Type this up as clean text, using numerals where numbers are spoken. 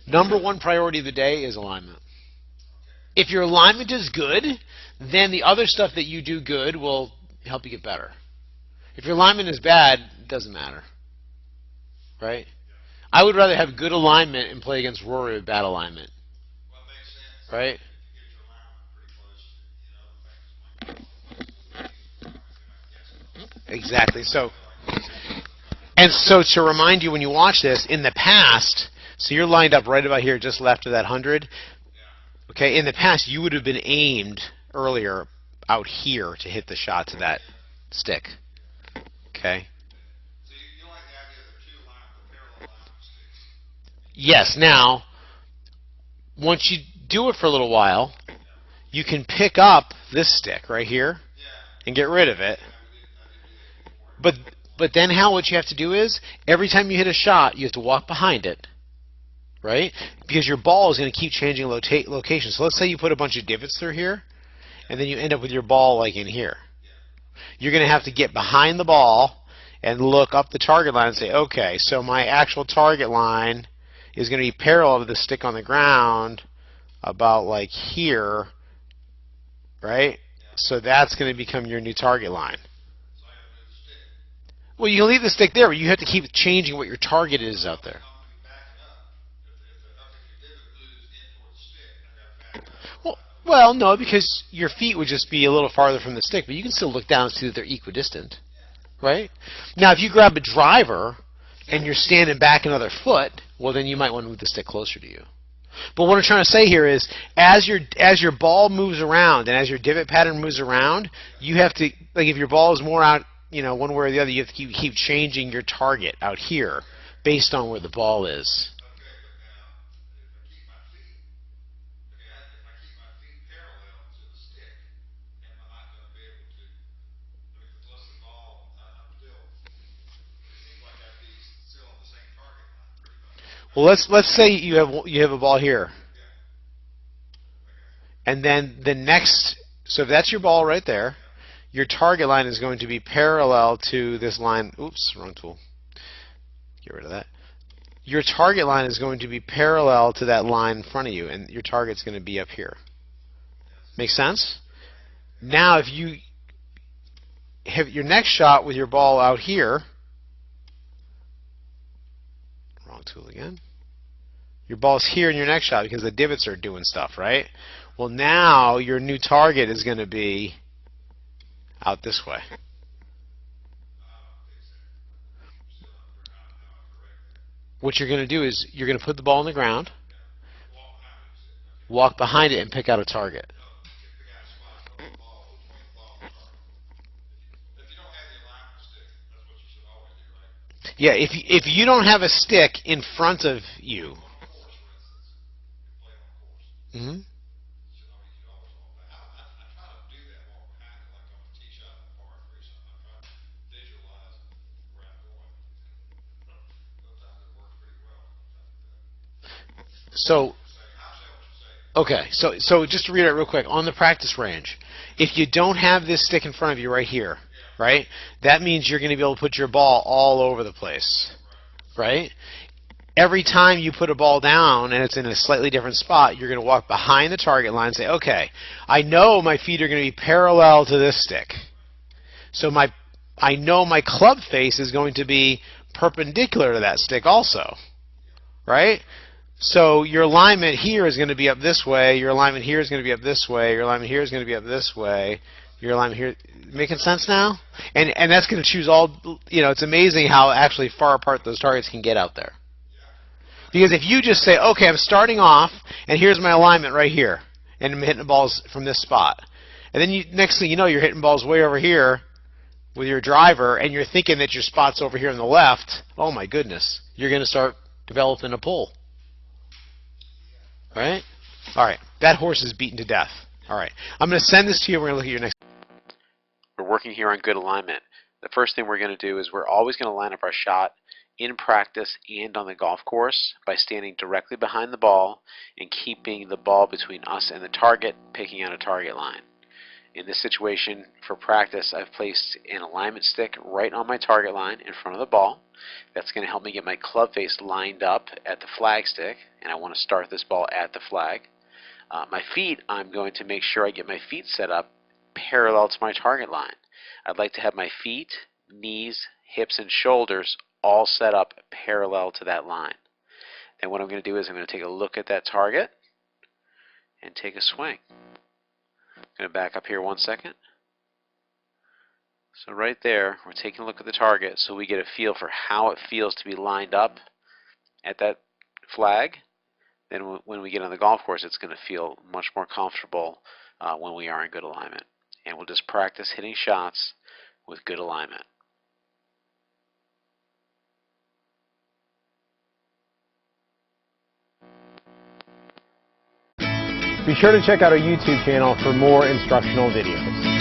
Number one priority of the day is alignment. If your alignment is good, then the other stuff that you do good will help you get better. If your alignment is bad, it doesn't matter. Right? I would rather have good alignment and play against Rory with bad alignment. Right? Exactly. So to remind you when you watch this, in the past, so you're lined up right about here, just left of that 100. Okay, in the past, you would have been aimed earlier out here to hit the shot to that stick. Okay. Yes. Now, once you do it for a little while, you can pick up this stick right here and get rid of it. But then what you have to do is, every time you hit a shot, you have to walk behind it, right? Because your ball is going to keep changing location. So let's say you put a bunch of divots through here, and then you end up with your ball like in here. You're going to have to get behind the ball and look up the target line and say, okay, so my actual target line is going to be parallel to the stick on the ground about like here, right? So that's going to become your new target line. Well, you can leave the stick there, but you have to keep changing what your target is out there. Well, no, because your feet would just be a little farther from the stick, but you can still look down and see that they're equidistant, right? Now, if you grab a driver and you're standing back another foot, well, then you might want to move the stick closer to you. But what I'm trying to say here is, as your ball moves around and as your divot pattern moves around, you have to, like, if your ball is more out, one way or the other, you have to keep changing your target out here based on where the ball is. Well, let's say you have a ball here, and then the next. So if that's your ball right there, your target line is going to be parallel to this line. Oops, wrong tool. Get rid of that. Your target line is going to be parallel to that line in front of you, and your target's going to be up here. Make sense? Now, if you have your next shot with your ball out here, wrong tool again. Your ball's here in your next shot because the divots are doing stuff, right? Well, now your new target is going to be out this way. What you're going to do is you're going to put the ball on the ground, walk behind it, and pick out a target. Yeah, if you don't have a stick in front of you. Mm-hmm. So just to reiterate real quick, on the practice range, if you don't have this stick in front of you right here, right, that means you're going to be able to put your ball all over the place, right? Every time you put a ball down and it's in a slightly different spot, you're going to walk behind the target line and say, okay, I know my feet are going to be parallel to this stick. So I know my club face is going to be perpendicular to that stick also, right? So your alignment here is going to be up this way, your alignment here is going to be up this way, your alignment here is going to be up this way, your alignment here. Making sense now? And that's going to choose all, it's amazing how actually far apart those targets can get out there. Because if you just say, okay, I'm starting off, and here's my alignment right here, and I'm hitting the balls from this spot. And then next thing you know, you're hitting balls way over here with your driver, and you're thinking that your spot's over here on the left. Oh my goodness. You're going to start developing a pull. Right? All right. That horse is beaten to death. All right. I'm going to send this to you. We're going to look at your next. We're working here on good alignment. The first thing we're going to do is we're always going to line up our shot in practice and on the golf course by standing directly behind the ball and keeping the ball between us and the target, picking out a target line. In this situation, for practice, I've placed an alignment stick right on my target line in front of the ball. That's going to help me get my club face lined up at the flag stick, and I want to start this ball at the flag. My feet, I'm going to make sure I get my feet set up parallel to my target line. I'd like to have my feet, knees, hips, and shoulders all set up parallel to that line. Then what I'm going to do is I'm going to take a look at that target and take a swing. I'm going to back up here 1 second. So right there, we're taking a look at the target so we get a feel for how it feels to be lined up at that flag. Then when we get on the golf course, it's going to feel much more comfortable when we are in good alignment. And we'll just practice hitting shots with good alignment. Be sure to check out our YouTube channel for more instructional videos.